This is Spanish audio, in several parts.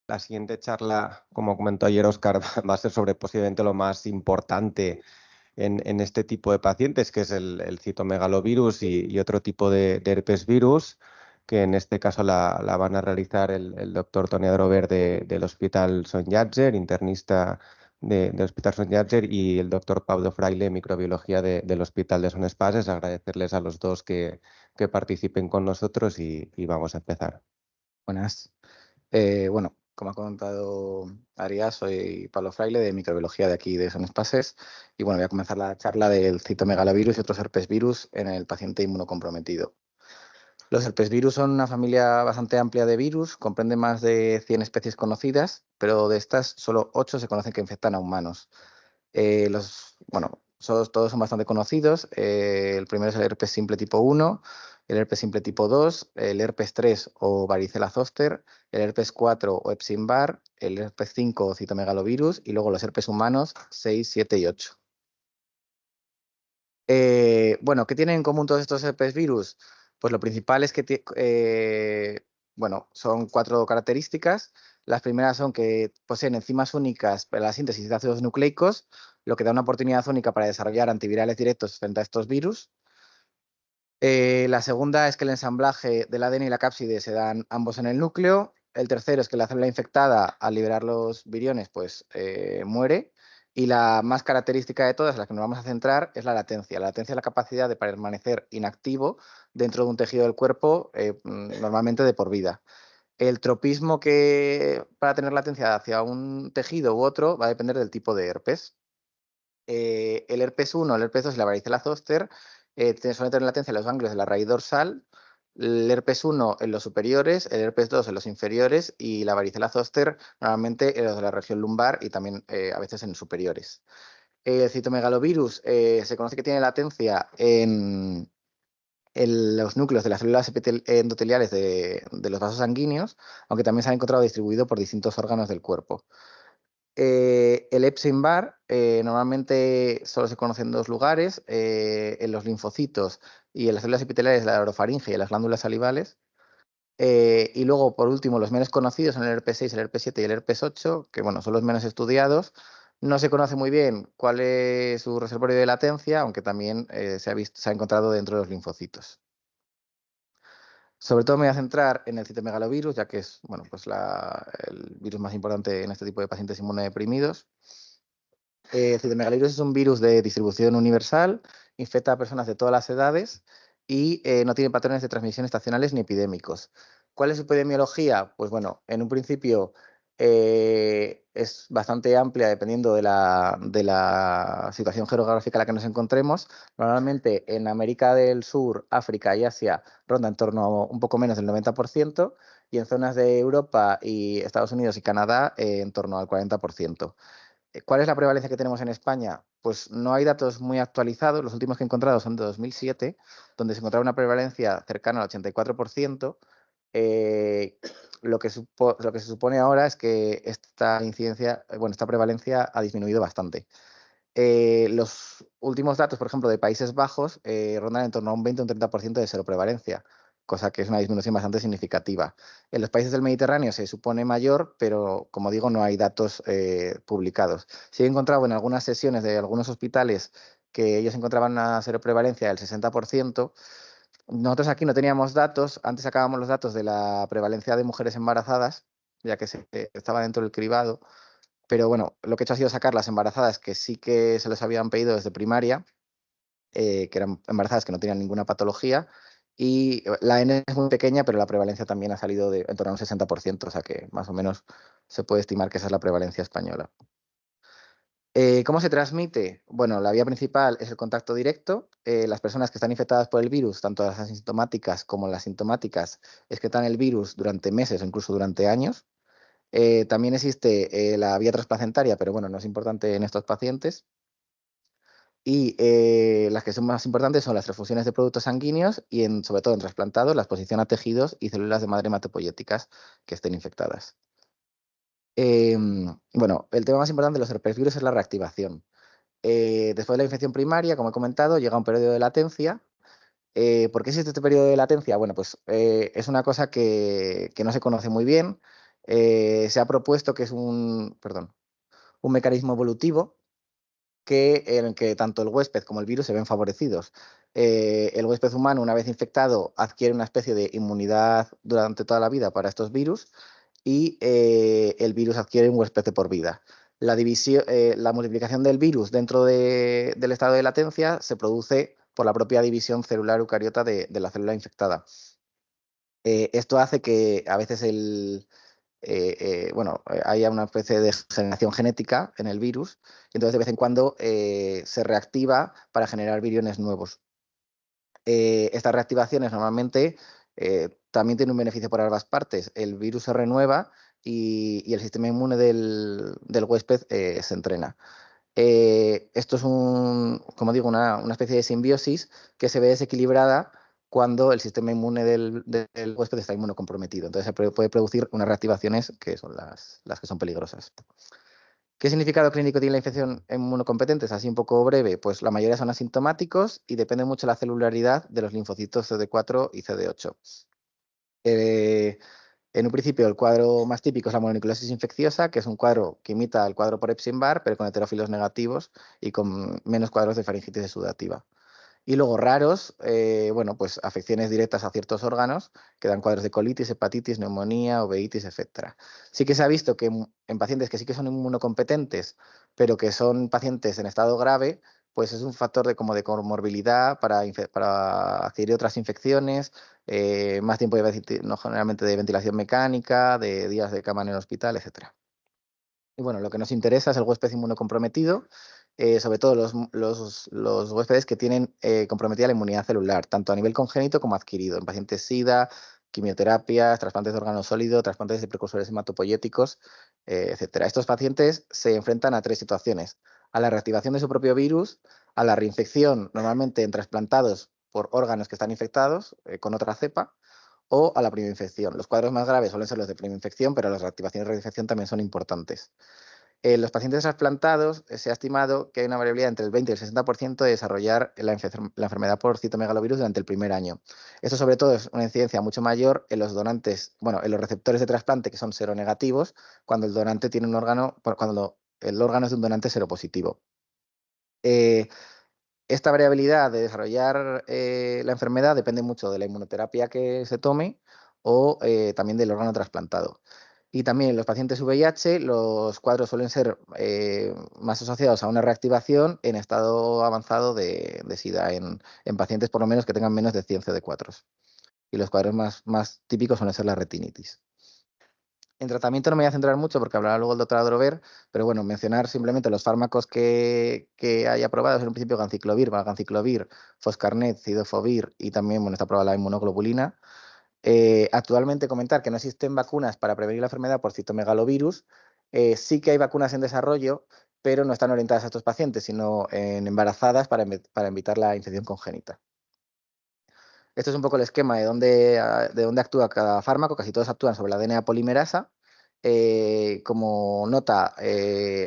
La siguiente charla, como comentó ayer Óscar, va a ser sobre posiblemente lo más importante en este tipo de pacientes, que es el citomegalovirus y otro tipo de herpes virus, que en este caso la van a realizar el doctor Tony Adrover del Hospital Son Llàtzer, internista del Hospital Son Llàtzer, y el doctor Pablo Fraile, microbiología del Hospital de Son Espases. Agradecerles a los dos que participen con nosotros y vamos a empezar. Buenas. Bueno, como ha comentado Arias, soy Pablo Fraile de microbiología de aquí de Son Espases y bueno, voy a comenzar la charla del citomegalovirus y otros herpesvirus en el paciente inmunocomprometido. Los herpesvirus son una familia bastante amplia de virus, comprende más de 100 especies conocidas, pero de estas solo 8 se conocen que infectan a humanos. Todos son bastante conocidos. El primero es el herpes simple tipo 1, el herpes simple tipo 2, el herpes 3 o varicela zoster, el herpes 4 o Epstein-Barr, el herpes 5 o citomegalovirus y luego los herpes humanos 6, 7 y 8. ¿Qué tienen en común todos estos herpes virus? Pues lo principal es que son 4 características. Las primeras son que poseen enzimas únicas para la síntesis de ácidos nucleicos, lo que da una oportunidad única para desarrollar antivirales directos frente a estos virus. La segunda es que el ensamblaje del ADN y la cápside se dan ambos en el núcleo. El tercero es que la célula infectada, al liberar los viriones, muere. Y la más característica de todas, la que nos vamos a centrar, es la latencia. La latencia es la capacidad de permanecer inactivo dentro de un tejido del cuerpo, normalmente de por vida. El tropismo que para tener latencia hacia un tejido u otro va a depender del tipo de herpes. El herpes 1, el herpes 2 y la varicela zoster suelen tener latencia en los ganglios de la raíz dorsal. El herpes 1 en los superiores, el herpes 2 en los inferiores y la varicela zoster normalmente en los de la región lumbar y también a veces en superiores. El citomegalovirus se conoce que tiene latencia en los núcleos de las células endoteliales de los vasos sanguíneos, aunque también se ha encontrado distribuido por distintos órganos del cuerpo. El Epstein-Barr normalmente solo se conoce en 2 lugares, en los linfocitos y en las células epiteliales de la orofaringe y en las glándulas salivales. Y luego, por último, los menos conocidos son el herpes 6, el herpes 7 y el herpes 8, que bueno, son los menos estudiados. No se conoce muy bien cuál es su reservorio de latencia, aunque también se ha encontrado dentro de los linfocitos. Sobre todo me voy a centrar en el citomegalovirus, ya que es el virus más importante en este tipo de pacientes inmunodeprimidos. El citomegalovirus es un virus de distribución universal, infecta a personas de todas las edades y no tiene patrones de transmisión estacionales ni epidémicos. ¿Cuál es su epidemiología? Pues bueno, en un principio es bastante amplia dependiendo de la situación geográfica en la que nos encontremos. Normalmente en América del Sur, África y Asia ronda en torno a un poco menos del 90% y en zonas de Europa y Estados Unidos y Canadá en torno al 40%. ¿Cuál es la prevalencia que tenemos en España? Pues no hay datos muy actualizados. Los últimos que he encontrado son de 2007, donde se encontraba una prevalencia cercana al 84%. Lo que se supone ahora es que esta prevalencia ha disminuido bastante. Los últimos datos, por ejemplo, de Países Bajos, rondan en torno a un 20 o un 30% de seroprevalencia, cosa que es una disminución bastante significativa. En los países del Mediterráneo se supone mayor, pero como digo, no hay datos publicados. Sí he encontrado en algunas sesiones de algunos hospitales que ellos encontraban una seroprevalencia del 60%. Nosotros aquí no teníamos datos, antes sacábamos los datos de la prevalencia de mujeres embarazadas, ya que estaba dentro del cribado. Pero bueno, lo que he hecho ha sido sacar las embarazadas que sí que se les habían pedido desde primaria, que eran embarazadas que no tenían ninguna patología. Y la N es muy pequeña, pero la prevalencia también ha salido en torno a un 60%, o sea que más o menos se puede estimar que esa es la prevalencia española. ¿Cómo se transmite? Bueno, la vía principal es el contacto directo. Las personas que están infectadas por el virus, tanto las asintomáticas como las sintomáticas, excretan el virus durante meses o incluso durante años. También existe la vía transplacentaria, pero bueno, no es importante en estos pacientes. Y las que son más importantes son las transfusiones de productos sanguíneos y, sobre todo en trasplantados, la exposición a tejidos y células de madre hematopoyéticas que estén infectadas. El tema más importante de los herpesvirus es la reactivación. Después de la infección primaria, como he comentado, llega un periodo de latencia. ¿Por qué existe este periodo de latencia? Bueno, pues es una cosa que no se conoce muy bien. Se ha propuesto que es un mecanismo evolutivo en el que tanto el huésped como el virus se ven favorecidos. El huésped humano, una vez infectado, adquiere una especie de inmunidad durante toda la vida para estos virus y el virus adquiere un huésped de por vida. La multiplicación del virus dentro del estado de latencia se produce por la propia división celular eucariota de la célula infectada. Esto hace que a veces haya una especie de generación genética en el virus, y entonces de vez en cuando se reactiva para generar viriones nuevos. Estas reactivaciones normalmente también tienen un beneficio por ambas partes. El virus se renueva y el sistema inmune del huésped se entrena. Esto es como digo, una especie de simbiosis que se ve desequilibrada cuando el sistema inmune del huésped está inmunocomprometido. Entonces se puede producir unas reactivaciones que son las que son peligrosas. ¿Qué significado clínico tiene la infección en inmunocompetentes? Así un poco breve, pues la mayoría son asintomáticos y depende mucho de la celularidad de los linfocitos CD4 y CD8. En un principio, el cuadro más típico es la mononucleosis infecciosa, que es un cuadro que imita el cuadro por Epstein-Barr, pero con heterófilos negativos y con menos cuadros de faringitis exudativa. Y luego raros, pues afecciones directas a ciertos órganos, que dan cuadros de colitis, hepatitis, neumonía, uveitis, etc. Sí que se ha visto que en pacientes que sí que son inmunocompetentes, pero que son pacientes en estado grave, pues es un factor de comorbilidad para adquirir otras infecciones, más tiempo no, generalmente de ventilación mecánica, de días de cama en el hospital, etc. Y bueno, lo que nos interesa es el huésped inmunocomprometido, sobre todo los huéspedes que tienen comprometida la inmunidad celular, tanto a nivel congénito como adquirido, en pacientes SIDA, quimioterapias, trasplantes de órgano sólido, trasplantes de precursores hematopoyéticos, etc. Estos pacientes se enfrentan a tres situaciones: a la reactivación de su propio virus, a la reinfección, normalmente en trasplantados por órganos que están infectados con otra cepa, o a la primera infección. Los cuadros más graves suelen ser los de primera infección, pero las reactivaciones y reinfección también son importantes. En los pacientes trasplantados se ha estimado que hay una variabilidad entre el 20 y el 60% de desarrollar la enfermedad por citomegalovirus durante el primer año. Esto sobre todo es una incidencia mucho mayor en los donantes, en los receptores de trasplante que son seronegativos, cuando el donante tiene un órgano, cuando el órgano es de un donante seropositivo. Esta variabilidad de desarrollar la enfermedad depende mucho de la inmunoterapia que se tome o también del órgano trasplantado. Y también en los pacientes VIH los cuadros suelen ser más asociados a una reactivación en estado avanzado de SIDA, en pacientes por lo menos que tengan menos de 100 CD4. Y los cuadros más típicos suelen ser la retinitis. En tratamiento no me voy a centrar mucho porque hablará luego el doctor Adrover, pero bueno, mencionar simplemente los fármacos que hay aprobados en un principio: ganciclovir, foscarnet, cidofovir y también está aprobada la inmunoglobulina. Actualmente comentar que no existen vacunas para prevenir la enfermedad por citomegalovirus. Sí que hay vacunas en desarrollo, pero no están orientadas a estos pacientes, sino en embarazadas para evitar la infección congénita. Esto es un poco el esquema de dónde actúa cada fármaco. Casi todos actúan sobre la DNA polimerasa. Como nota,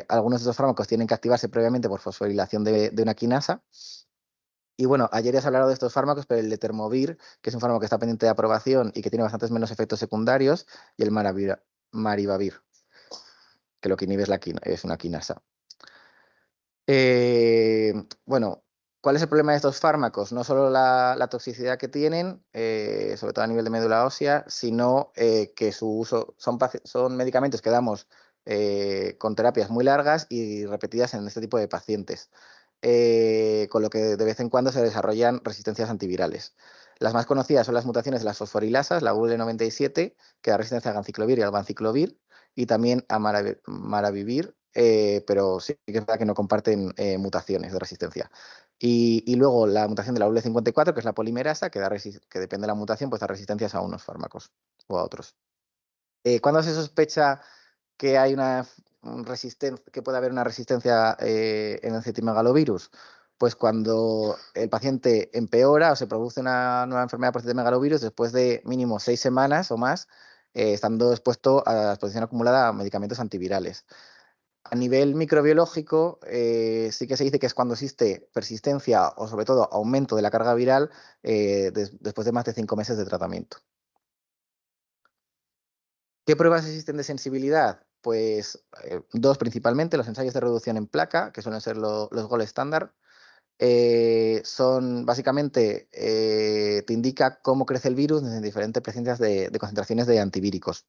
algunos de estos fármacos tienen que activarse previamente por fosforilación de una quinasa. Y bueno, ayer ya se ha hablado de estos fármacos, pero el Letermovir, que es un fármaco que está pendiente de aprobación y que tiene bastantes menos efectos secundarios, y el Maribavir, que lo que inhibe es una quinasa. Bueno, ¿cuál es el problema de estos fármacos? No solo la toxicidad que tienen, sobre todo a nivel de médula ósea, sino que su uso son medicamentos que damos con terapias muy largas y repetidas en este tipo de pacientes, con lo que de vez en cuando se desarrollan resistencias antivirales. Las más conocidas son las mutaciones de las fosforilasas, la UL97, que da resistencia al ganciclovir y al vanciclovir, y también a maravivir, pero sí que es verdad que no comparten mutaciones de resistencia. Y luego la mutación de la UL54, que es la polimerasa, que depende de la mutación, pues da resistencias a unos fármacos o a otros. ¿Cuándo se sospecha que hay que puede haber una resistencia en el citomegalovirus? Pues cuando el paciente empeora o se produce una nueva enfermedad por citomegalovirus después de mínimo 6 semanas o más, estando expuesto a la exposición acumulada a medicamentos antivirales. A nivel microbiológico, sí que se dice que es cuando existe persistencia o sobre todo aumento de la carga viral después de más de 5 meses de tratamiento. ¿Qué pruebas existen de sensibilidad? Pues dos principalmente, los ensayos de reducción en placa, que suelen ser los gold estándar. Son básicamente, te indica cómo crece el virus desde diferentes presencias de concentraciones de antivíricos.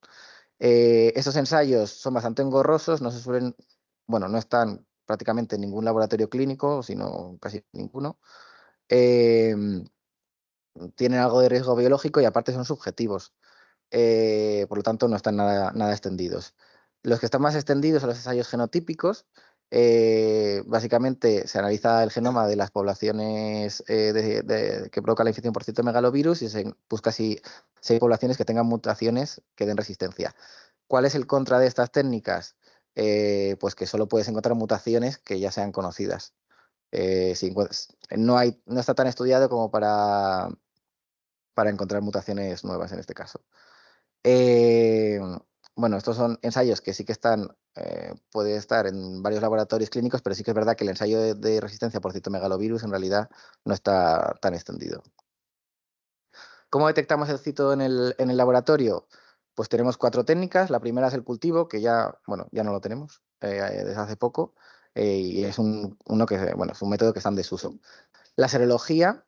Estos ensayos son bastante engorrosos, no se suelen, bueno, no están prácticamente en ningún laboratorio clínico, sino casi ninguno. Em, Tienen algo de riesgo biológico y aparte son subjetivos. Por lo tanto no están nada extendidos. Los que están más extendidos son los ensayos genotípicos. Básicamente se analiza el genoma de las poblaciones que provoca la infección por citomegalovirus y se busca si hay poblaciones que tengan mutaciones que den resistencia. ¿Cuál es el contra de estas técnicas? Pues que solo puedes encontrar mutaciones que ya sean conocidas. No está tan estudiado como para encontrar mutaciones nuevas en este caso. Eh, bueno, estos son ensayos que sí que están, puede estar en varios laboratorios clínicos, pero sí que es verdad que el ensayo de resistencia por citomegalovirus en realidad no está tan extendido. ¿Cómo detectamos el cito en el laboratorio? Pues tenemos 4 técnicas. La primera es el cultivo, que ya, bueno, ya no lo tenemos desde hace poco, y es uno que, bueno, es un método que está en desuso. La serología,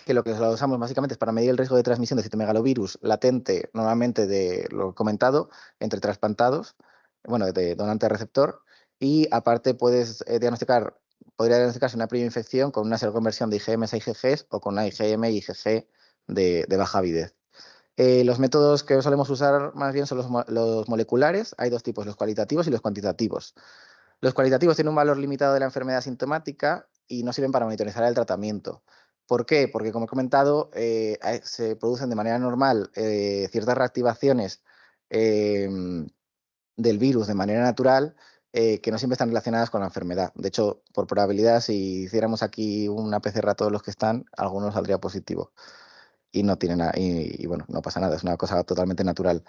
que lo que lo usamos básicamente es para medir el riesgo de transmisión de citomegalovirus latente, normalmente de lo comentado, entre trasplantados, bueno, de donante a receptor, y aparte podría diagnosticarse una primera infección con una seroconversión de IgMs a IgGs o con una IgM y IgG de baja avidez. Los métodos que solemos usar más bien son los moleculares. Hay dos tipos, los cualitativos y los cuantitativos. Los cualitativos tienen un valor limitado de la enfermedad sintomática y no sirven para monitorizar el tratamiento. ¿Por qué? Porque, como he comentado, se producen de manera normal ciertas reactivaciones eh, del virus de manera natural que no siempre están relacionadas con la enfermedad. De hecho, por probabilidad, si hiciéramos aquí una PCR a todos los que están, algunos saldría positivo y no tiene nada, y bueno, no pasa nada, es una cosa totalmente natural.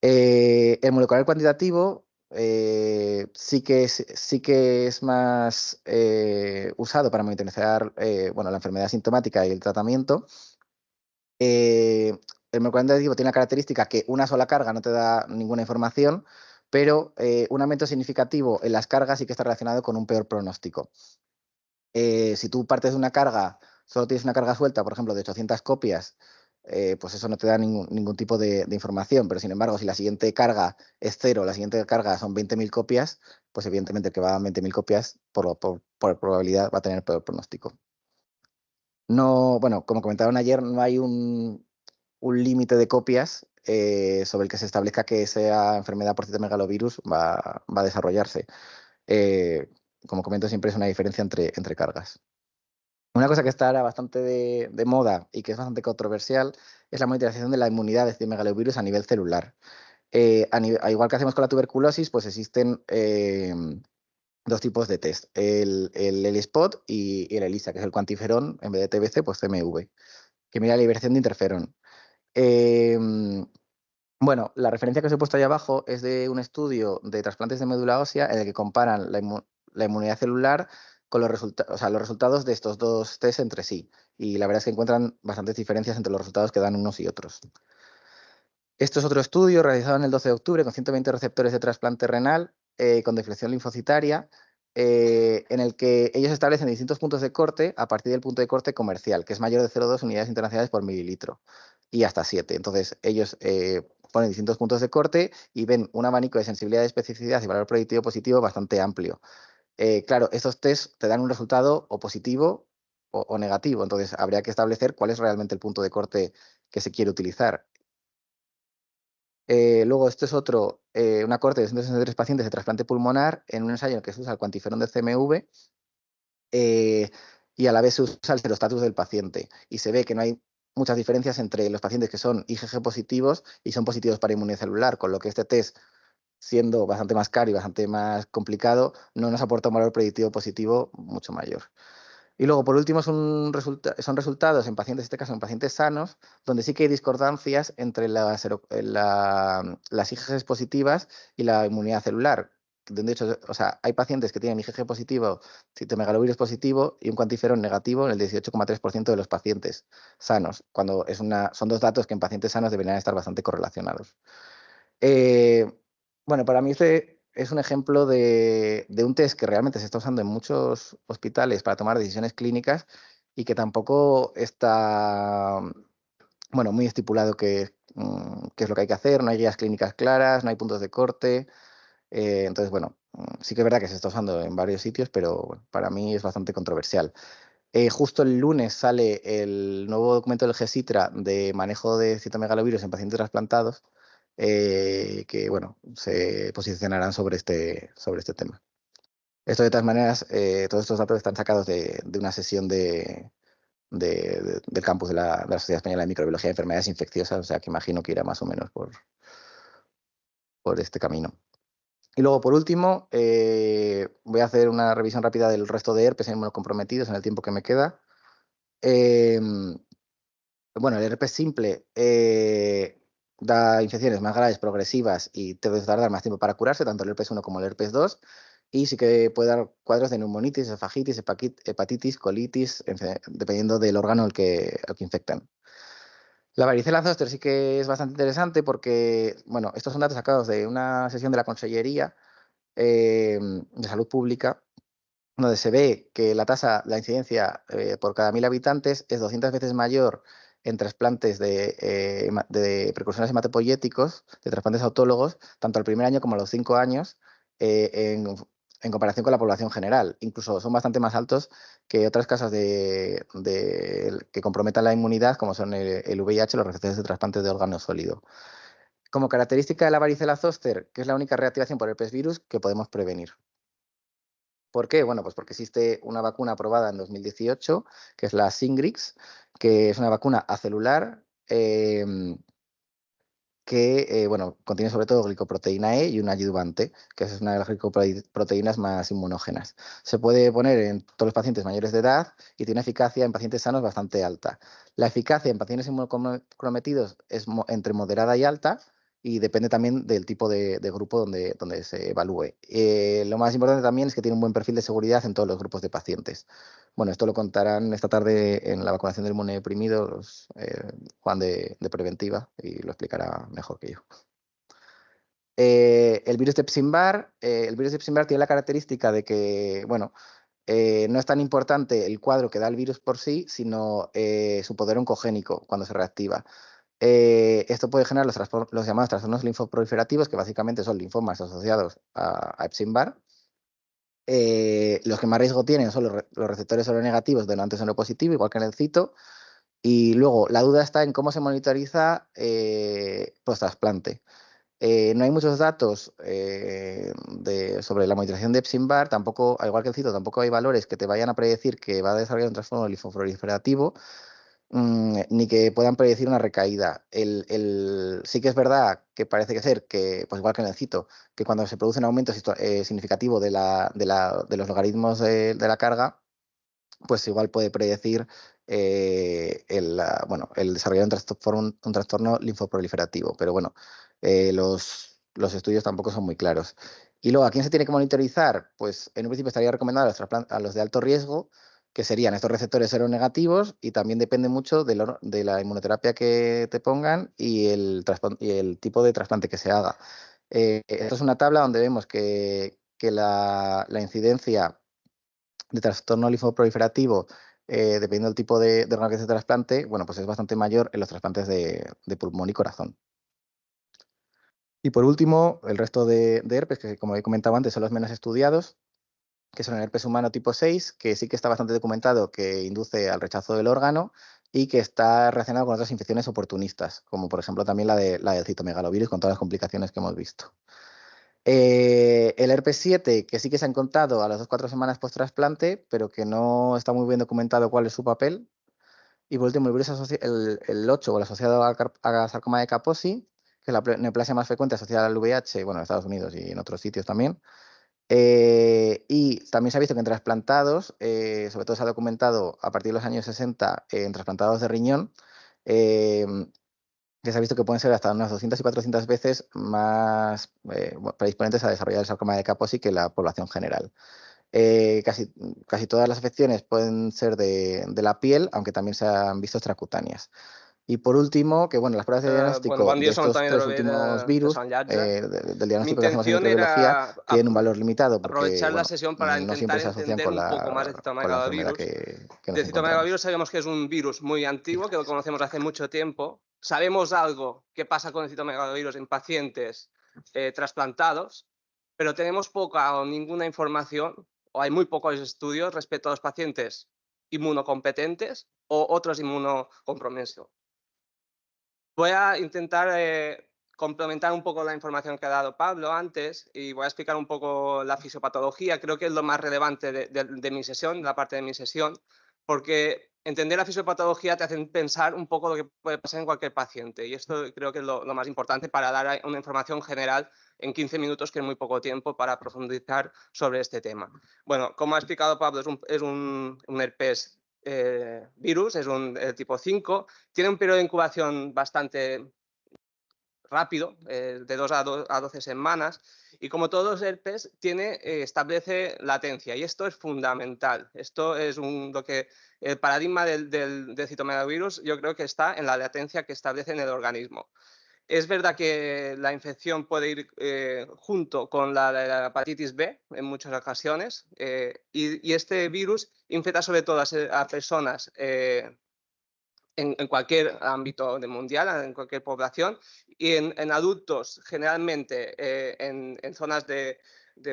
El molecular cuantitativo sí que es más usado para monitorizar bueno, la enfermedad sintomática y el tratamiento. El molecular cuantitativo tiene la característica que una sola carga no te da ninguna información, pero un aumento significativo en las cargas sí que está relacionado con un peor pronóstico. Si tú partes de una carga, solo tienes una carga suelta, por ejemplo, de 800 copias, pues eso no te da ningún tipo de información. Pero sin embargo, si la siguiente carga es cero, la siguiente carga son 20.000 copias, pues evidentemente el que va a 20.000 copias, por probabilidad, va a tener peor pronóstico. No, bueno, como comentaron ayer, no hay un límite de copias sobre el que se establezca que esa enfermedad por citomegalovirus va a desarrollarse. Eh, como comento, siempre es una diferencia entre cargas. Una cosa que está ahora bastante de moda y que es bastante controversial es la monitorización de la inmunidad de citomegalovirus a nivel celular. Al igual que hacemos con la tuberculosis, pues existen dos tipos de test, el ELISpot y el ELISA, que es el cuantiferón, en vez de TBC, pues CMV, que mira la liberación de interferón. Eh, bueno, la referencia que os he puesto ahí abajo es de un estudio de trasplantes de médula ósea en el que comparan la inmunidad celular con los resultados de estos dos test entre sí. Y la verdad es que encuentran bastantes diferencias entre los resultados que dan unos y otros. Esto es otro estudio realizado en el 12 de octubre con 120 receptores de trasplante renal con deflexión linfocitaria, en el que ellos establecen distintos puntos de corte a partir del punto de corte comercial, que es mayor de 0,2 unidades internacionales por mililitro, y hasta 7. Entonces, ellos ponen distintos puntos de corte y ven un abanico de sensibilidad, especificidad y valor predictivo positivo bastante amplio. Claro, estos tests te dan un resultado o positivo o negativo, entonces habría que establecer cuál es realmente el punto de corte que se quiere utilizar. Luego, esto es una corte de 163 pacientes de trasplante pulmonar en un ensayo en el que se usa el cuantiferón de CMV y a la vez se usa el serostatus del paciente. Y se ve que no hay muchas diferencias entre los pacientes que son IgG positivos y son positivos para inmunidad celular, con lo que este test, siendo bastante más caro y bastante más complicado, no nos aporta un valor predictivo positivo mucho mayor. Y luego, por último, son resultados en pacientes, en este caso en pacientes sanos, donde sí que hay discordancias entre las IgG positivas y la inmunidad celular. De hecho, o sea, hay pacientes que tienen IgG positivo, citomegalovirus positivo y un cuantiferón negativo en el 18,3% de los pacientes sanos, cuando son dos datos que en pacientes sanos deberían estar bastante correlacionados. Eh, bueno, para mí este es un ejemplo de un test que realmente se está usando en muchos hospitales para tomar decisiones clínicas y que tampoco está, bueno, muy estipulado qué es lo que hay que hacer, no hay guías clínicas claras, no hay puntos de corte. Entonces, bueno, sí que es verdad que se está usando en varios sitios, pero bueno, para mí es bastante controversial. Justo el lunes sale el nuevo documento del GESITRA de manejo de citomegalovirus en pacientes trasplantados, que bueno, se posicionarán sobre este tema. Esto de todas maneras, todos estos datos están sacados de una sesión del campus de la Sociedad Española de Microbiología de Enfermedades Infecciosas, o sea que imagino que irá más o menos por este camino. Y luego, por último, voy a hacer una revisión rápida del resto de herpes inmunocomprometidos en el tiempo que me queda. Eh, bueno, el herpes simple da infecciones más graves, progresivas y te debe tardar más tiempo para curarse, tanto el herpes 1 como el herpes 2. Y sí que puede dar cuadros de neumonitis, esfagitis, hepatitis, colitis, dependiendo del órgano al que infectan. La varicela zoster sí que es bastante interesante porque, bueno, estos son datos sacados de una sesión de la Consellería de Salud Pública, donde se ve que la incidencia por cada 1.000 habitantes es 200 veces mayor en trasplantes de precursores hematopoyéticos, de trasplantes autólogos, tanto al primer año como a los 5 años, en comparación con la población general. Incluso son bastante más altos que otras causas que comprometan la inmunidad, como son el VIH, los receptores de trasplantes de órgano sólido. Como característica de la varicela zoster, que es la única reactivación por herpes virus que podemos prevenir. ¿Por qué? Bueno, pues porque existe una vacuna aprobada en 2018, que es la Shingrix, que es una vacuna acelular que bueno, contiene sobre todo glicoproteína E y un adyuvante, que es una de las glicoproteínas más inmunógenas. Se puede poner en todos los pacientes mayores de edad y tiene eficacia en pacientes sanos bastante alta. La eficacia en pacientes inmunocomprometidos es entre moderada y alta y depende también del tipo de grupo donde se evalúe. Lo más importante también es que tiene un buen perfil de seguridad en todos los grupos de pacientes. Bueno, esto lo contarán esta tarde en la vacunación del inmunodeprimido Juan de Preventiva y lo explicará mejor que yo. El virus de Epstein-Barr tiene la característica de que, bueno, no es tan importante el cuadro que da el virus por sí, sino su poder oncogénico cuando se reactiva. Esto puede generar los llamados trastornos linfoproliferativos, que básicamente son linfomas asociados a Epstein-Barr. Los que más riesgo tienen son los receptores seronegativos donantes seropositivo, igual que en el cito. Y luego, la duda está en cómo se monitoriza post-trasplante. No hay muchos datos sobre la monitorización de Epstein-Barr, tampoco, al igual que el cito, tampoco hay valores que te vayan a predecir que va a desarrollar un trastorno linfoproliferativo, ni que puedan predecir una recaída. Sí que es verdad que parece que ser que, pues igual que en el cito, que cuando se produce un aumento significativo de los logaritmos de la carga, pues igual puede predecir bueno, el desarrollo de un trastorno linfoproliferativo. Pero bueno, los estudios tampoco son muy claros. Y luego, ¿a quién se tiene que monitorizar? Pues en un principio estaría recomendado a los de alto riesgo, que serían estos receptores seronegativos, y también depende mucho de la inmunoterapia que te pongan y el tipo de trasplante que se haga. Esto es una tabla donde vemos que la incidencia de trastorno linfoproliferativo, dependiendo del tipo de órgano que se trasplante, bueno, pues es bastante mayor en los trasplantes de pulmón y corazón. Y por último, el resto de herpes, que como he comentado antes, son los menos estudiados, que son el herpes humano tipo 6, que sí que está bastante documentado que induce al rechazo del órgano y que está relacionado con otras infecciones oportunistas, como por ejemplo también la del citomegalovirus, con todas las complicaciones que hemos visto. El herpes 7, que sí que se han contado a las 2-4 semanas post-trasplante, pero que no está muy bien documentado cuál es su papel. Y por último, el 8, o el asociado a sarcoma de Kaposi, que es la neoplasia más frecuente asociada al VIH, bueno, en Estados Unidos y en otros sitios también. Y también se ha visto que en trasplantados, sobre todo se ha documentado a partir de los años 60 en trasplantados de riñón, eh, que se ha visto que pueden ser hasta unas 200 y 400 veces más predisponentes a desarrollar el sarcoma de Kaposi que la población general. Casi todas las afecciones pueden ser de la piel, aunque también se han visto extracutáneas. Y por último, que bueno, las pruebas de Bueno, diagnóstico bon de dia, som estos Antoni de 3 Rovira últimos de virus, Sant Llàtzer. del Mi diagnóstico que hacemos en intención microbiología, era tienen un valor limitado porque, aprovechar la bueno, sesión para no siempre intentar se asocian entender un poco más de con la enfermedad citomegalovirus. que nos De encontramos. citomegalovirus sabemos que es un virus muy antiguo, que lo conocemos hace mucho tiempo. Sabemos algo que pasa con el citomegalovirus en pacientes trasplantados, pero tenemos poca o ninguna información, o hay muy pocos estudios respecto a los pacientes inmunocompetentes o otros inmunocompromisos. Voy a intentar complementar un poco la información que ha dado Pablo antes y voy a explicar un poco la fisiopatología. Creo que es lo más relevante de mi sesión, de la parte de mi sesión, porque entender la fisiopatología te hace pensar un poco lo que puede pasar en cualquier paciente y esto creo que es lo más importante para dar una información general en 15 minutos, que es muy poco tiempo para profundizar sobre este tema. Bueno, como ha explicado Pablo, es un herpes virus, es un tipo 5, tiene un periodo de incubación bastante rápido, de 2 a 12 semanas, y como todos los herpes, establece latencia, y esto es fundamental. Esto es lo que el paradigma del citomegalovirus, yo creo que está en la latencia que establece en el organismo. Es verdad que la infección puede ir junto con la hepatitis B en muchas ocasiones y este virus infecta sobre todo a personas en cualquier ámbito mundial, en cualquier población y en adultos generalmente en zonas de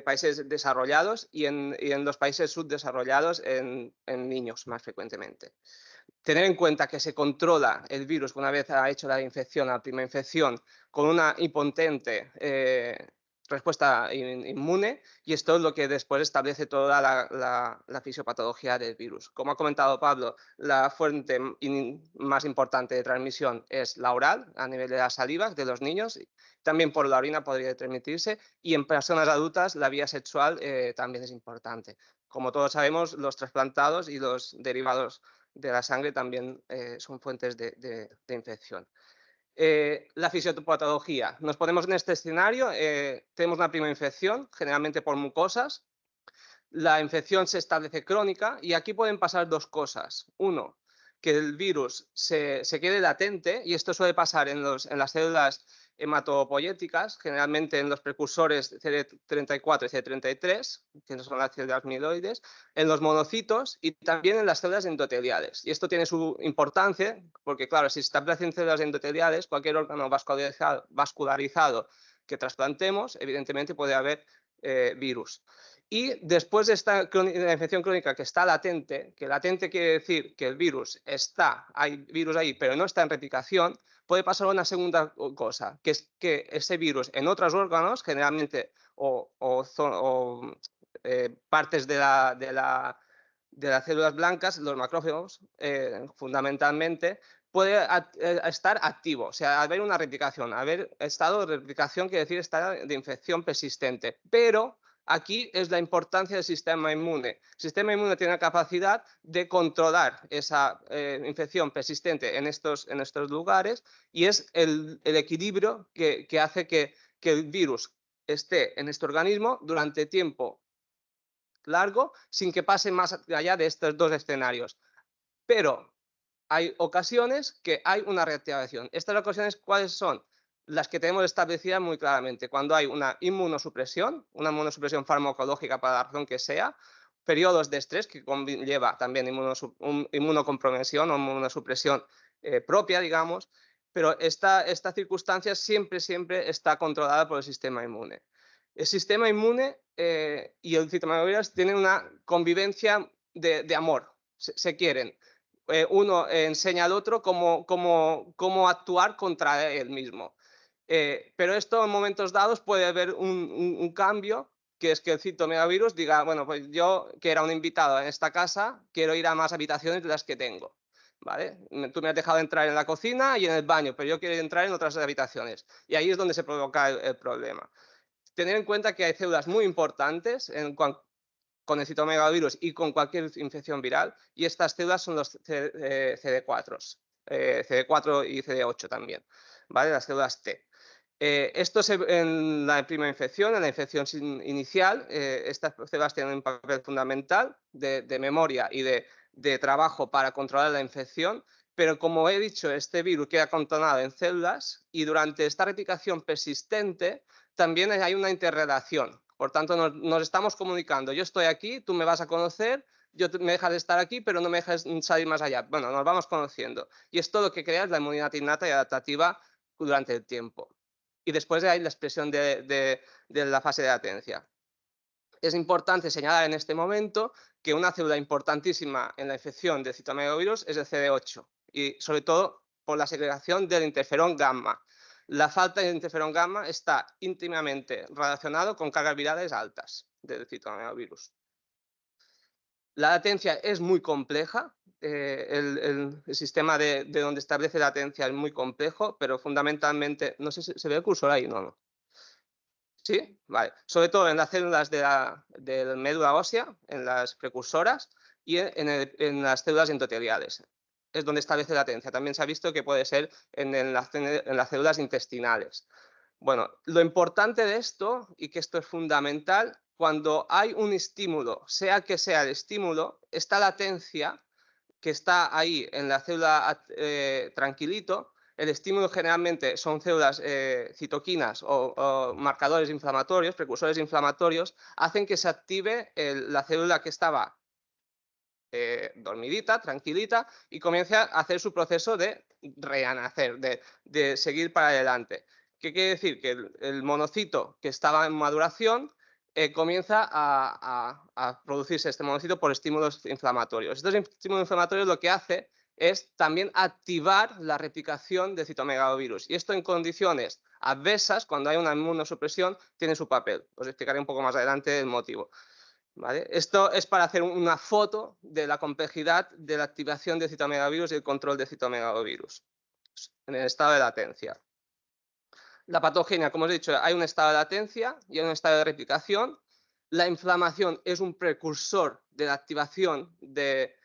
países desarrollados y en los países subdesarrollados en niños más frecuentemente. Tener en cuenta que se controla el virus una vez ha hecho la infección, la primera infección, con una impotente respuesta inmune, y esto es lo que después establece toda la fisiopatología del virus. Como ha comentado Pablo, la fuente más importante de transmisión es la oral, a nivel de la saliva de los niños, también por la orina podría transmitirse, y en personas adultas la vía sexual también es importante. Como todos sabemos, los trasplantados y los derivados de la sangre también son fuentes de infección. La fisiopatología. Nos ponemos en este escenario, tenemos una primera infección, generalmente por mucosas. La infección se establece crónica y aquí pueden pasar dos cosas. Uno, que el virus se quede latente, y esto suele pasar en las células hematopoyéticas, generalmente en los precursores CD34 y CD33, que son las células mieloides, en los monocitos y también en las células endoteliales. Y esto tiene su importancia porque, claro, si se establecen células endoteliales, cualquier órgano vascularizado que trasplantemos, evidentemente puede haber virus. Y después de esta infección crónica que está latente, que latente quiere decir que el virus hay virus ahí, pero no está en replicación, puede pasar una segunda cosa, que es que ese virus en otros órganos, generalmente partes de las células blancas, los macrófagos, fundamentalmente, puede estar activo, o sea, haber una replicación, haber estado de replicación quiere decir estar de infección persistente, pero aquí es la importancia del sistema inmune. El sistema inmune tiene la capacidad de controlar esa infección persistente en estos lugares y es el equilibrio que hace que el virus esté en este organismo durante tiempo largo sin que pase más allá de estos dos escenarios. Pero hay ocasiones que hay una reactivación. ¿Estas ocasiones cuáles son? Las que tenemos establecidas muy claramente. Cuando hay una inmunosupresión farmacológica para la razón que sea, periodos de estrés que conlleva también inmunocompromisión o inmunosupresión propia, digamos, pero esta circunstancia siempre está controlada por el sistema inmune. El sistema inmune y el citomegalovirus tienen una convivencia de amor, se quieren. Uno enseña al otro cómo actuar contra él mismo. Pero esto en momentos dados puede haber un cambio, que es que el citomegalovirus diga, bueno, pues yo, que era un invitado en esta casa, quiero ir a más habitaciones de las que tengo. ¿Vale? Tú me has dejado entrar en la cocina y en el baño, pero yo quiero entrar en otras habitaciones. Y ahí es donde se provoca el problema. Tener en cuenta que hay células muy importantes con el citomegalovirus y con cualquier infección viral, y estas células son los CD4, CD4 y CD8 también, ¿vale? Las células T. Esto en la primera infección, en la infección inicial, estas células tienen un papel fundamental de memoria y de trabajo para controlar la infección, Pero como he dicho, este virus queda contonado en células y durante esta replicación persistente también hay una interrelación. Por tanto, nos estamos comunicando. Yo estoy aquí, tú me vas a conocer, me dejas de estar aquí, pero no me dejas salir más allá. Bueno, nos vamos conociendo. Y esto lo que crea es la inmunidad innata y adaptativa durante el tiempo. Y después hay la expresión de la fase de latencia. Es importante señalar en este momento que una célula importantísima en la infección de citomegalovirus es el CD8 y sobre todo por la segregación del interferón gamma. La falta de interferón gamma está íntimamente relacionado con cargas virales altas del citomegalovirus. La latencia es muy compleja, el sistema de donde establece la latencia es muy complejo, pero fundamentalmente, no sé si se ve el cursor ahí, no. ¿Sí? Vale. Sobre todo en las células de la médula ósea, en las precursoras y en las células endoteliales. Es donde establece la latencia. También se ha visto que puede ser en las células intestinales. Bueno, lo importante de esto, y que esto es fundamental, cuando hay un estímulo, sea que sea el estímulo, esta latencia que está ahí en la célula tranquilito, el estímulo generalmente son células citoquinas o marcadores inflamatorios, precursores inflamatorios, hacen que se active la célula que estaba dormidita, tranquilita, y comience a hacer su proceso de renacer, de seguir para adelante. ¿Qué quiere decir? Que el monocito que estaba en maduración comienza a producirse este monocito por estímulos inflamatorios. Estos estímulos inflamatorios lo que hace es también activar la replicación de citomegalovirus. Y esto en condiciones adversas, cuando hay una inmunosupresión, tiene su papel. Os explicaré un poco más adelante el motivo. ¿Vale? Esto es para hacer una foto de la complejidad de la activación de citomegalovirus y el control de citomegalovirus en el estado de latencia. La patogenia, como os he dicho, hay un estado de latencia y hay un estado de replicación. La inflamación es un precursor de la activación de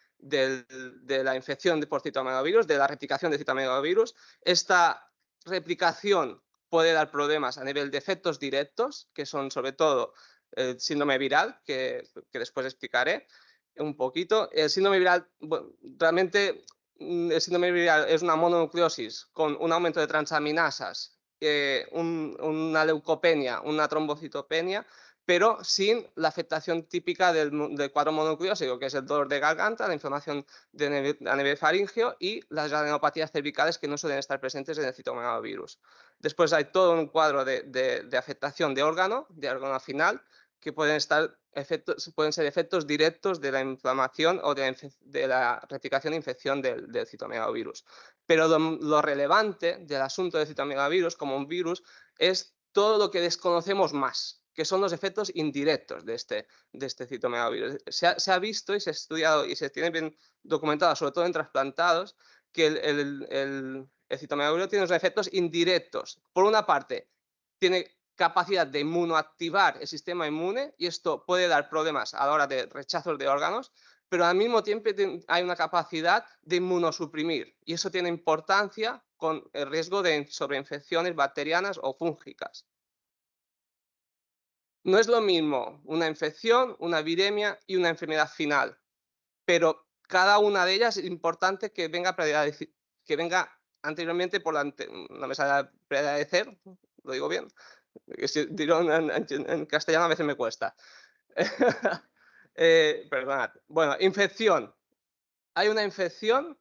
la infección por citomegalovirus, de la replicación de citomegalovirus. Esta replicación puede dar problemas a nivel de efectos directos, que son sobre todo el síndrome viral, que después explicaré un poquito. El síndrome viral, bueno, realmente el síndrome viral es una mononucleosis con un aumento de transaminasas, una leucopenia, una trombocitopenia, pero sin la afectación típica del cuadro mononucleósico, que es el dolor de garganta, la inflamación a nivel faríngeo y las adenopatías cervicales que no suelen estar presentes en el citomegalovirus. Después hay todo un cuadro de afectación de órgano final, que pueden ser efectos directos de la inflamación o de la replicación e infección del citomegalovirus. Pero lo relevante del asunto del citomegalovirus como un virus es todo lo que desconocemos más, que son los efectos indirectos de este citomegalovirus. Se ha visto y se ha estudiado y se tiene bien documentado, sobre todo en trasplantados, que el citomegalovirus tiene unos efectos indirectos. Por una parte, tiene capacidad de inmunoactivar el sistema inmune y esto puede dar problemas a la hora de rechazos de órganos, pero al mismo tiempo hay una capacidad de inmunosuprimir y eso tiene importancia con el riesgo de sobreinfecciones bacterianas o fúngicas. No es lo mismo una infección, una viremia y una enfermedad final, pero cada una de ellas es importante que venga anteriormente por no me sale preadecer, lo digo bien, si dirlo en castellano a veces me cuesta. Perdonad. Bueno, infección. Hay una infección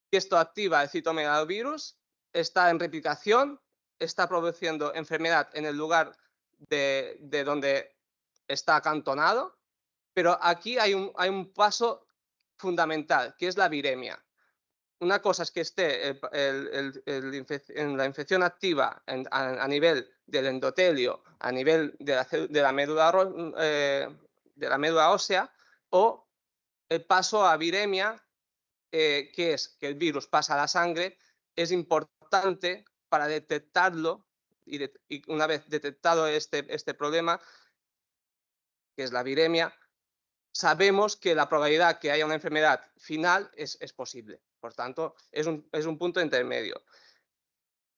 que esto activa el citomegalovirus, está en replicación, está produciendo enfermedad en el lugar de donde está acantonado, pero aquí hay un paso fundamental, que es la viremia. Una cosa es que esté en la infección activa a nivel del endotelio, a nivel de la médula ósea, o el paso a viremia, que es que el virus pasa a la sangre, es importante para detectarlo y una vez detectado este problema, que es la viremia, sabemos que la probabilidad que haya una enfermedad final es posible. Por tanto, es un punto intermedio.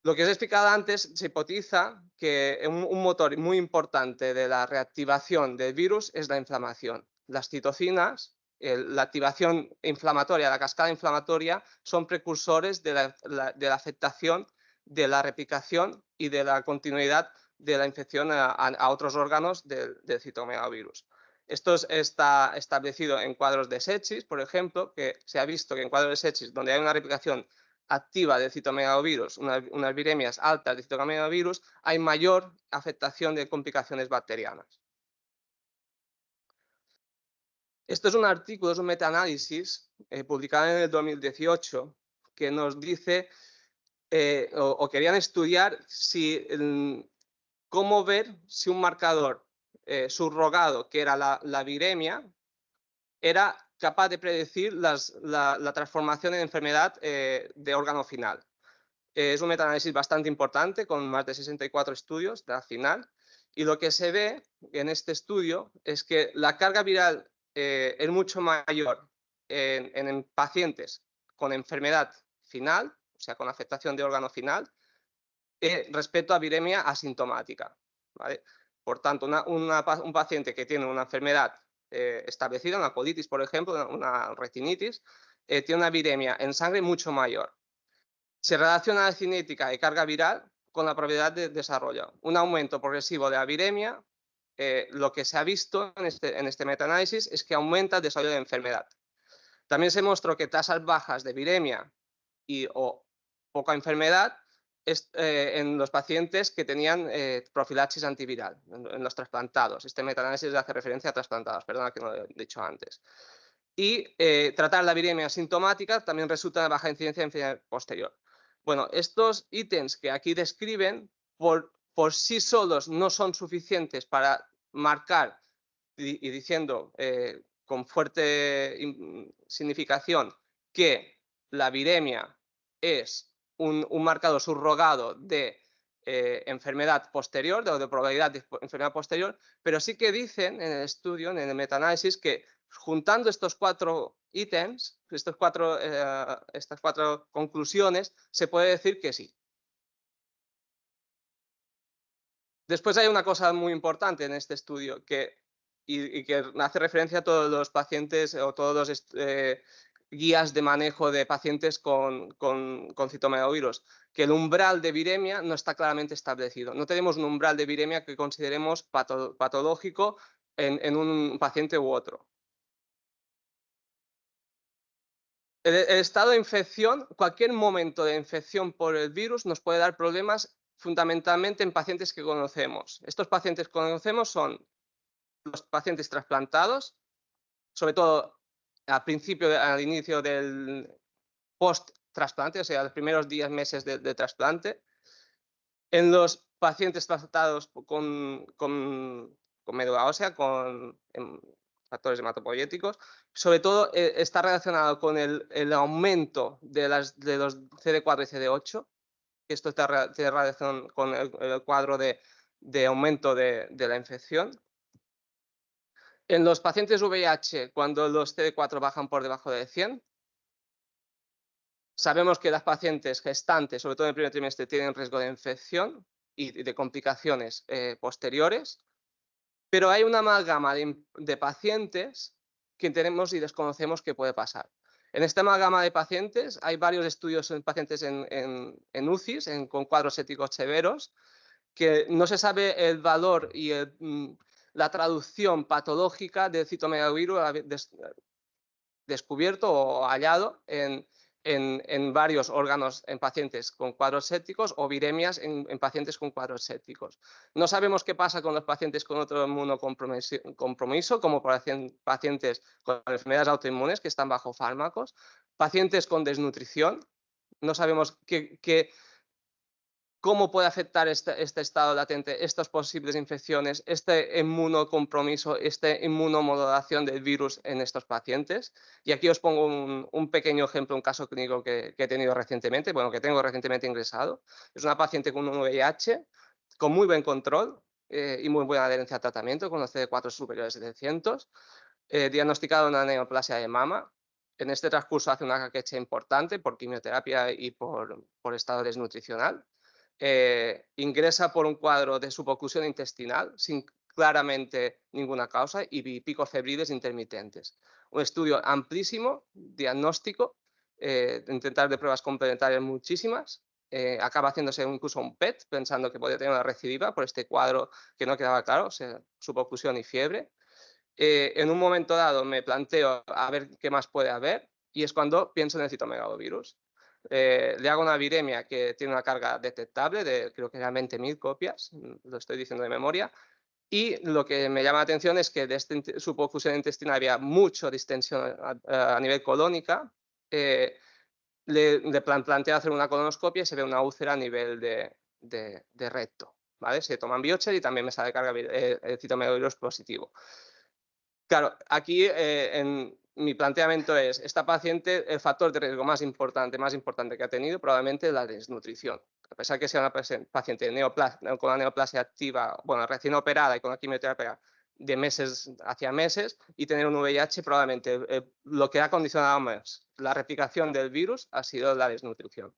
Lo que os he explicado antes, se hipotiza que un motor muy importante de la reactivación del virus es la inflamación. Las citocinas la activación inflamatoria, la cascada inflamatoria, son precursores de la afectación, de la replicación y de la continuidad de la infección a otros órganos del citomegalovirus. Esto está establecido en cuadros de sepsis, por ejemplo, que se ha visto que en cuadros de sepsis donde hay una replicación activa del citomegalovirus, unas viremias altas de citomegalovirus, hay mayor afectación de complicaciones bacterianas. Esto es un artículo, es un metaanálisis publicado en el 2018 que nos dice o querían estudiar cómo ver si un marcador subrogado, que era la viremia, era capaz de predecir la transformación en enfermedad de órgano final. Es un metaanálisis bastante importante, con más de 64 estudios de la final, y lo que se ve en este estudio es que la carga viral es mucho mayor en pacientes con enfermedad final, o sea, con afectación de órgano final, respecto a viremia asintomática, ¿vale? Por tanto, un paciente que tiene una enfermedad establecida, una colitis, por ejemplo, una retinitis, tiene una viremia en sangre mucho mayor. Se relaciona la cinética de carga viral con la probabilidad de desarrollo. Un aumento progresivo de la viremia, lo que se ha visto en este metaanálisis es que aumenta el desarrollo de enfermedad. También se mostró que tasas bajas de viremia o poca enfermedad en los pacientes que tenían profilaxis antiviral, en los trasplantados. Este metaanálisis hace referencia a trasplantados, perdona que no lo he dicho antes. Y tratar la viremia asintomática también resulta en baja incidencia de enfermedad posterior. Bueno, estos ítems que aquí describen por sí solos no son suficientes para marcar y diciendo con fuerte significación que la viremia es un marcador subrogado de enfermedad posterior, de probabilidad de enfermedad posterior, pero sí que dicen en el estudio, en el metaanálisis, que juntando estos 4 ítems, estas cuatro conclusiones, se puede decir que sí. Después hay una cosa muy importante en este estudio y que hace referencia a todos los pacientes o todos los guías de manejo de pacientes con citomegalovirus, que el umbral de viremia no está claramente establecido. No tenemos un umbral de viremia que consideremos patológico en un paciente u otro. El estado de infección, cualquier momento de infección por el virus nos puede dar problemas fundamentalmente en pacientes que conocemos. Estos pacientes que conocemos son los pacientes trasplantados, sobre todo al inicio del post-trasplante, o sea, los primeros días, meses de trasplante. En los pacientes tratados con médula ósea, con factores hematopoyéticos, sobre todo está relacionado con el aumento de los CD4 y CD8. Esto tiene relación con el cuadro de aumento de la infección. En los pacientes VIH, cuando los CD4 bajan por debajo de 100, sabemos que las pacientes gestantes, sobre todo en el primer trimestre, tienen riesgo de infección y de complicaciones posteriores, pero hay una amalgama de pacientes que tenemos y desconocemos qué puede pasar. En esta amalgama de pacientes hay varios estudios en pacientes en UCIs, con cuadros éticos severos, que no se sabe el valor y la traducción patológica del citomegalovirus descubierto o hallado en varios órganos en pacientes con cuadros sépticos o viremias en pacientes con cuadros sépticos. No sabemos qué pasa con los pacientes con otro inmunocompromiso, como pacientes con enfermedades autoinmunes que están bajo fármacos, pacientes con desnutrición. No sabemos cómo puede afectar este estado latente, estas posibles infecciones, este inmunocompromiso, esta inmunomodulación del virus en estos pacientes. Y aquí os pongo un pequeño ejemplo, un caso clínico que he tenido recientemente, bueno, que tengo recientemente ingresado. Es una paciente con un VIH, con muy buen control y muy buena adherencia al tratamiento, con los CD4 superiores a 700, diagnosticada una neoplasia de mama. En este transcurso hace una caquecha importante por quimioterapia y por estado desnutricional. Ingresa por un cuadro de suboclusión intestinal sin claramente ninguna causa y picos febriles intermitentes. Un estudio amplísimo, diagnóstico, intentar de pruebas complementarias muchísimas. Acaba haciéndose incluso un PET, pensando que podía tener una recidiva por este cuadro que no quedaba claro, o sea, subocclusión y fiebre. En un momento dado me planteo a ver qué más puede haber y es cuando pienso en el citomegalovirus. Le hago una viremia que tiene una carga detectable de creo que eran 20.000 copias, lo estoy diciendo de memoria, y lo que me llama la atención es que de esta suboclusión intestinal había mucha distensión a nivel colónica. Le plantea hacer una colonoscopia y se ve una úlcera a nivel de recto. ¿Vale? Se toman biopsias y también me sale carga citomegalovirus positivo. Claro, aquí en mi planteamiento es, esta paciente, el factor de riesgo más importante que ha tenido probablemente es la desnutrición. A pesar que sea una paciente con la neoplasia activa, bueno, recién operada y con la quimioterapia de meses hacia meses, y tener un VIH, probablemente lo que ha condicionado más la replicación del virus ha sido la desnutrición.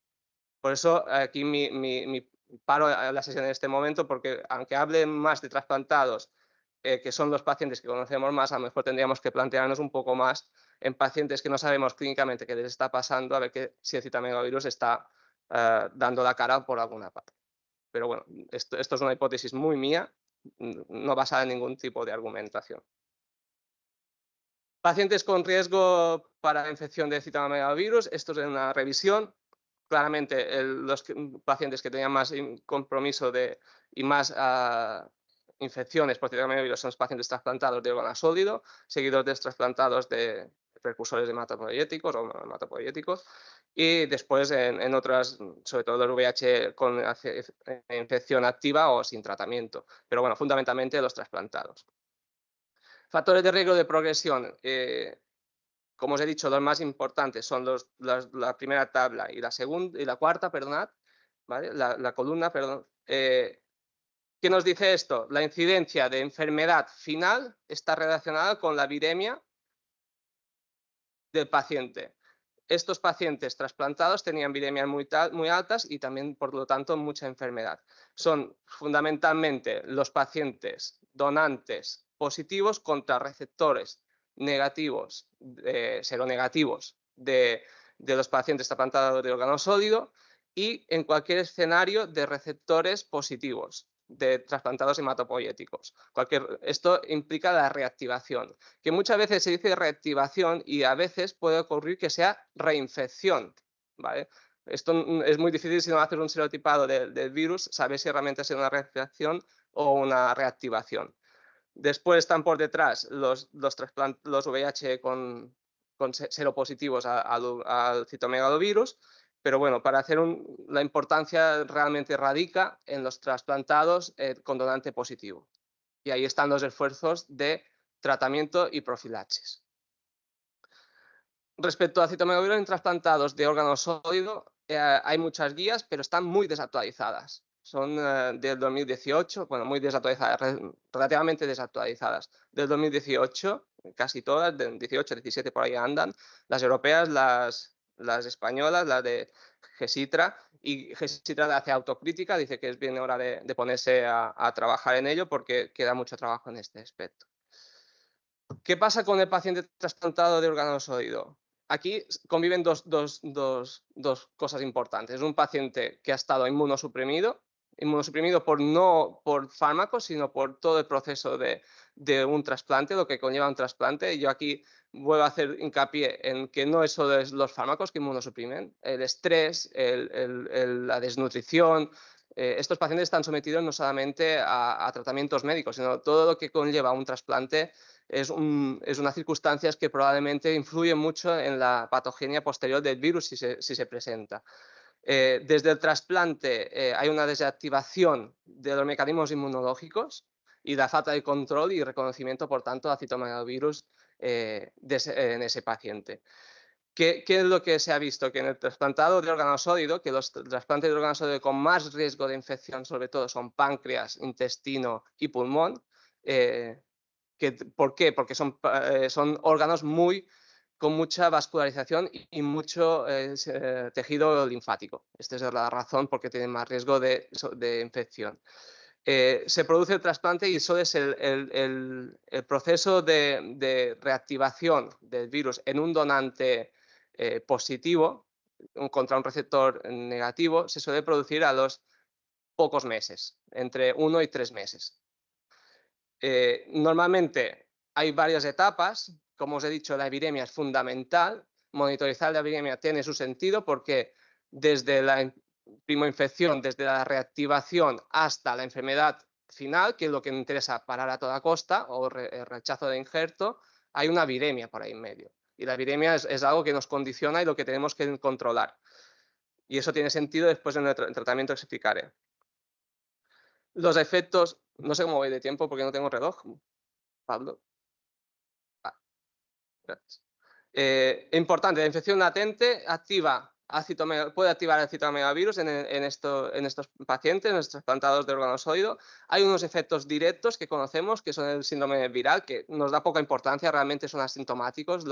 Por eso aquí mi paro la sesión en este momento, porque aunque hable más de trasplantados, que son los pacientes que conocemos más, a lo mejor tendríamos que plantearnos un poco más en pacientes que no sabemos clínicamente qué les está pasando, a ver si el citomegalovirus está dando la cara por alguna parte. Pero bueno, esto es una hipótesis muy mía, no basada en ningún tipo de argumentación. Pacientes con riesgo para infección de citomegalovirus, esto es una revisión. Claramente los pacientes que tenían más compromiso y más infecciones por citomegalovirus son los pacientes trasplantados de órgano sólido, seguidos de trasplantados de precursores de hematopoieticos o hematopoieticos, y después en otras, sobre todo el VIH con infección activa o sin tratamiento, pero bueno, fundamentalmente los trasplantados. Factores de riesgo de progresión. Como os he dicho, los más importantes son la primera tabla y la cuarta, perdonad, ¿vale? La columna, perdón. ¿Qué nos dice esto? La incidencia de enfermedad final está relacionada con la viremia del paciente. Estos pacientes trasplantados tenían viremias muy altas y también, por lo tanto, mucha enfermedad. Son fundamentalmente los pacientes donantes positivos contra receptores negativos, seronegativos de los pacientes trasplantados de órgano sólido y en cualquier escenario de receptores positivos de trasplantados hematopoieticos. Esto implica la reactivación, que muchas veces se dice reactivación y a veces puede ocurrir que sea reinfección, ¿vale? Esto es muy difícil si no haces un serotipado del virus, saber si realmente es una reactivación o una reactivación. Después están por detrás los VIH con seropositivos al citomegalovirus, pero bueno, para hacer la importancia realmente radica en los trasplantados con donante positivo. Y ahí están los esfuerzos de tratamiento y profilaxis. Respecto a citomegalovirus en trasplantados de órgano sólido, hay muchas guías, pero están muy desactualizadas. Son del 2018, bueno, muy desactualizadas, relativamente desactualizadas. Del 2018, casi todas, del 18, 17 por ahí andan. Las europeas, las españolas, las de Gesitra, y Gesitra hace autocrítica, dice que es bien hora de ponerse a trabajar en ello porque queda mucho trabajo en este aspecto. ¿Qué pasa con el paciente trasplantado de órgano sólido? Aquí conviven dos cosas importantes. Es un paciente que ha estado inmunosuprimido no por fármacos, sino por todo el proceso de un trasplante, lo que conlleva un trasplante. Y yo aquí vuelvo a hacer hincapié en que no es solo los fármacos que inmunosuprimen, el estrés, la desnutrición. Estos pacientes están sometidos no solamente a tratamientos médicos, sino todo lo que conlleva un trasplante es una circunstancia que probablemente influye mucho en la patogenia posterior del virus si se presenta. Desde el trasplante hay una desactivación de los mecanismos inmunológicos y la falta de control y reconocimiento, por tanto, de citomegalovirus en ese paciente. ¿Qué es lo que se ha visto? Que en el trasplantado de órgano sólido, que los trasplantes de órgano sólido con más riesgo de infección, sobre todo, son páncreas, intestino y pulmón. ¿Por qué? Porque son órganos con mucha vascularización y mucho tejido linfático. Esta es la razón por qué tienen más riesgo de infección. se produce el trasplante y eso es el proceso de reactivación del virus en un donante positivo contra un receptor negativo, se suele producir a los pocos meses, entre 1 y 3 meses. Normalmente hay varias etapas. Como os he dicho, la viremia es fundamental. Monitorizar la viremia tiene su sentido porque desde la primoinfección, desde la reactivación hasta la enfermedad final, que es lo que interesa parar a toda costa, o rechazo de injerto, hay una viremia por ahí en medio. Y la viremia es algo que nos condiciona y lo que tenemos que controlar. Y eso tiene sentido después en el tratamiento que explicaré. Los efectos, no sé cómo voy de tiempo porque no tengo reloj, Pablo. Gracias. Importante, la infección latente puede activar el citomegavirus en estos pacientes, en estos trasplantados de órgano sólido. Hay unos efectos directos que conocemos, que son el síndrome viral, que nos da poca importancia, realmente son asintomáticos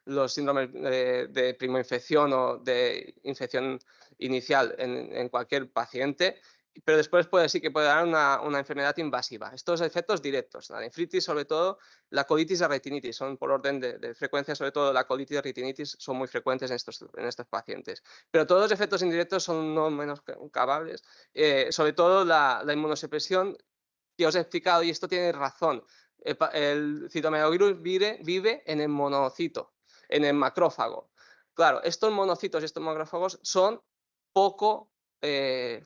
los síndromes de primoinfección o de infección inicial en cualquier paciente. Pero después sí que puede dar una enfermedad invasiva. Estos efectos directos, la nefritis, sobre todo, la colitis y la retinitis, son por orden de frecuencia, sobre todo la colitis y la retinitis son muy frecuentes en estos pacientes. Pero todos los efectos indirectos son no menos cabables, sobre todo la inmunosupresión que os he explicado, y esto tiene razón. El citomegavirus vive en el monocito, en el macrófago. Claro, estos monocitos y estos macrófagos son poco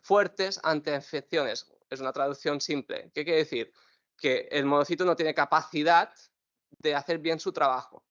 fuertes ante infecciones. Es una traducción simple. ¿Qué quiere decir? Que el monocito no tiene capacidad de hacer bien su trabajo.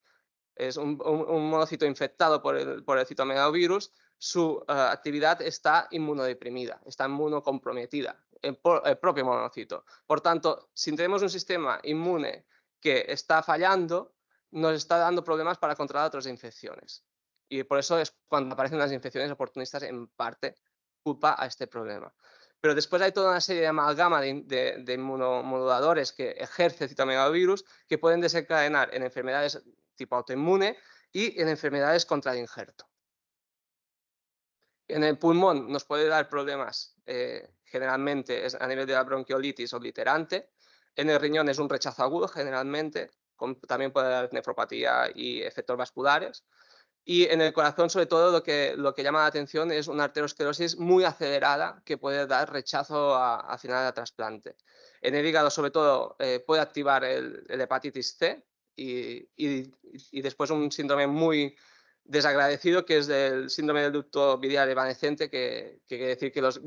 Es un monocito infectado por el citomegavirus, su actividad está inmunodeprimida, está inmunocomprometida, el propio monocito. Por tanto, si tenemos un sistema inmune que está fallando, nos está dando problemas para controlar otras infecciones. Y por eso es cuando aparecen las infecciones oportunistas, en parte culpa a este problema. Pero después hay toda una serie de amalgama de inmunomoduladores que ejerce el citomegavirus que pueden desencadenar en enfermedades tipo autoinmune y en enfermedades contra el injerto. En el pulmón nos puede dar problemas, generalmente es a nivel de la bronquiolitis obliterante. En el riñón es un rechazo agudo, generalmente, también puede dar nefropatía y efectos vasculares. Y en el corazón, sobre todo, lo que llama la atención es una arteriosclerosis muy acelerada que puede dar rechazo al final del trasplante. En el hígado, sobre todo, puede activar el hepatitis C y después un síndrome muy desagradecido que es el síndrome del ducto biliar evanescente, que quiere decir que los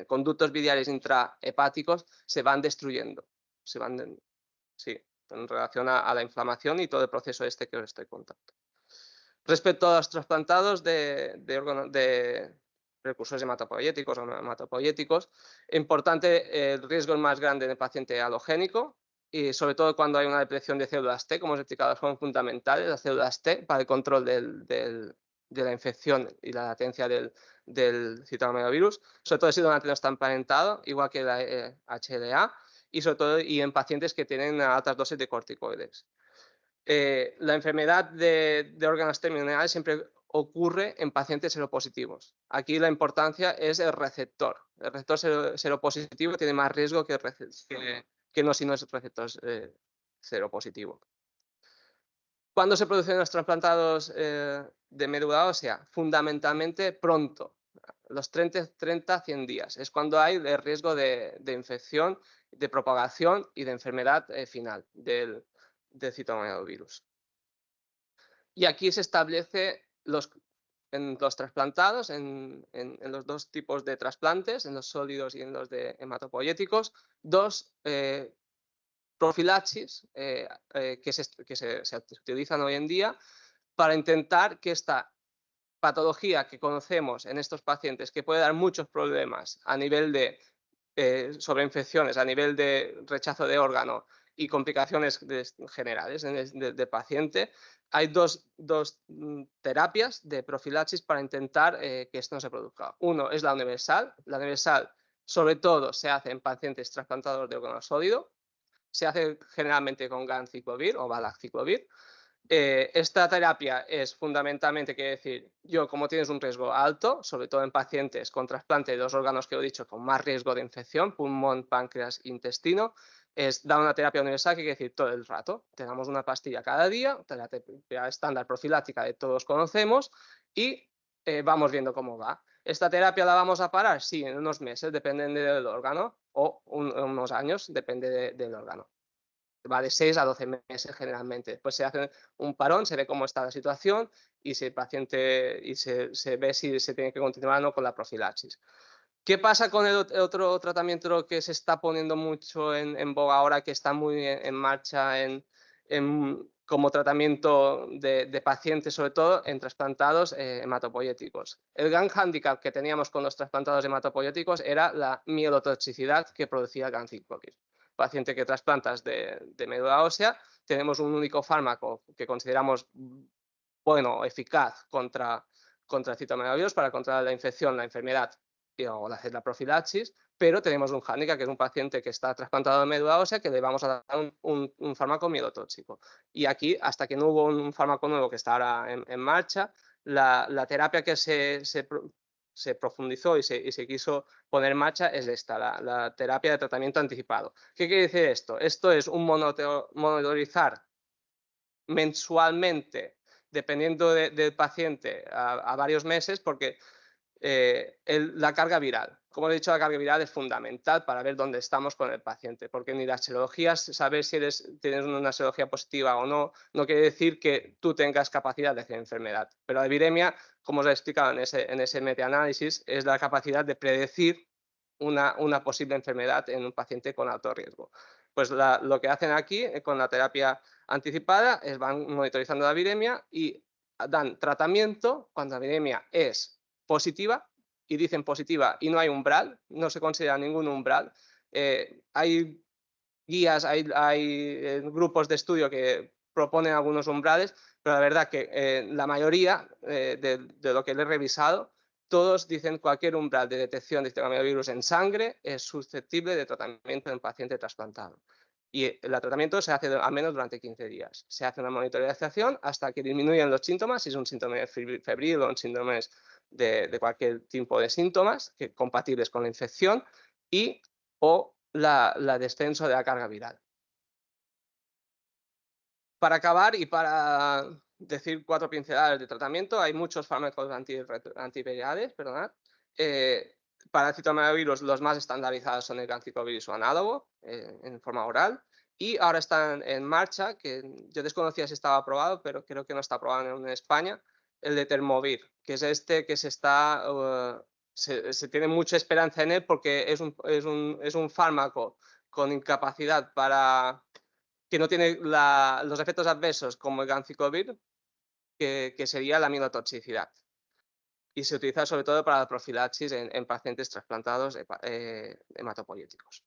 conductos biliares intrahepáticos se van destruyendo, en relación a la inflamación y todo el proceso este que os estoy contando. Respecto a los trasplantados de precursores hematopoyéticos o hematopoyéticos, importante, el riesgo es más grande en el paciente alogénico y sobre todo cuando hay una depleción de células T, como os he explicado, son fundamentales las células T para el control de la infección y la latencia del citomegavirus, sobre todo si el donante no está emparentado, igual que la HLA, y sobre todo en pacientes que tienen altas dosis de corticoides. La enfermedad de órganos terminales siempre ocurre en pacientes seropositivos. Aquí la importancia es el receptor. El receptor seropositivo tiene más riesgo que no si no es receptor seropositivo. ¿Cuándo se producen los trasplantados de médula ósea? Fundamentalmente pronto, los 30 a 100 días. Es cuando hay el riesgo de infección, de propagación y de enfermedad final del citomegavirus. Y aquí se establece en los trasplantados, en los dos tipos de trasplantes, en los sólidos y en los de hematopoyéticos, dos profilaxis que se utilizan hoy en día para intentar que esta patología que conocemos en estos pacientes, que puede dar muchos problemas a nivel de sobreinfecciones, a nivel de rechazo de órgano y complicaciones generales del paciente, hay dos terapias de profilaxis para intentar que esto no se produzca. Uno es la universal. La universal, sobre todo, se hace en pacientes trasplantados de órgano sólido. Se hace generalmente con ganciclovir o valaxiclovir. Esta terapia es fundamentalmente, quiere decir, como tienes un riesgo alto, sobre todo en pacientes con trasplante de 2 órganos que he dicho con más riesgo de infección, pulmón, páncreas, intestino, es dar una terapia universal, que quiere decir todo el rato. Te damos una pastilla cada día, la terapia estándar profiláctica que todos conocemos, y vamos viendo cómo va. ¿Esta terapia la vamos a parar? Sí, en unos meses, depende del órgano, o unos años, depende del órgano. Va de 6 a 12 meses generalmente. Pues se hace un parón, se ve cómo está la situación y si el paciente se ve si se tiene que continuar o no con la profilaxis. ¿Qué pasa con el otro tratamiento que se está poniendo mucho en boga ahora, que está muy en marcha como tratamiento de pacientes, sobre todo en trasplantados hematopoyéticos? El gran hándicap que teníamos con los trasplantados hematopoyéticos era la mielotoxicidad que producía el ganciclovir. Paciente que trasplantas de médula ósea, tenemos un único fármaco que consideramos bueno, eficaz contra el citomegalovirus para controlar la infección, la enfermedad o la profilaxis, pero tenemos un hándicap, que es un paciente que está trasplantado de médula ósea, que le vamos a dar un fármaco mielotóxico. Y aquí, hasta que no hubo un fármaco nuevo que está ahora en marcha, la terapia que se profundizó y se quiso poner en marcha es esta, la terapia de tratamiento anticipado. ¿Qué quiere decir esto? Esto es un monitorizar mensualmente, dependiendo del paciente, a varios meses, porque la carga viral, como he dicho, la carga viral es fundamental para ver dónde estamos con el paciente, porque ni las serologías, saber si tienes una serología positiva o no, no quiere decir que tú tengas capacidad de hacer enfermedad. Pero la viremia, como os he explicado en ese metaanálisis, es la capacidad de predecir una posible enfermedad en un paciente con alto riesgo. Pues lo que hacen aquí con la terapia anticipada es van monitorizando la viremia y dan tratamiento cuando la viremia es positiva, y dicen positiva y no hay umbral, no se considera ningún umbral. Hay guías, hay grupos de estudio que proponen algunos umbrales, pero la verdad que la mayoría de lo que le he revisado, todos dicen cualquier umbral de detección de citomegalovirus en sangre es susceptible de tratamiento en paciente trasplantado. Y el tratamiento se hace al menos durante 15 días. Se hace una monitorización hasta que disminuyan los síntomas, si es un síntoma febril o un síntoma de cualquier tipo de síntomas compatibles con la infección, o la descenso de la carga viral. Para acabar y para decir 4 pinceladas de tratamiento, hay muchos fármacos antivirales, perdonad. Para el citomegalovirus, los más estandarizados son el ganciclovir y su análogo en forma oral. Y ahora están en marcha, que yo desconocía si estaba aprobado, pero creo que no está aprobado en España, el de Termovir, que es este que se tiene mucha esperanza en él, porque es un fármaco con incapacidad que no tiene los efectos adversos como el ganciclovir, que sería la mielotoxicidad. Y se utiliza sobre todo para la profilaxis en pacientes trasplantados hematopoyéticos.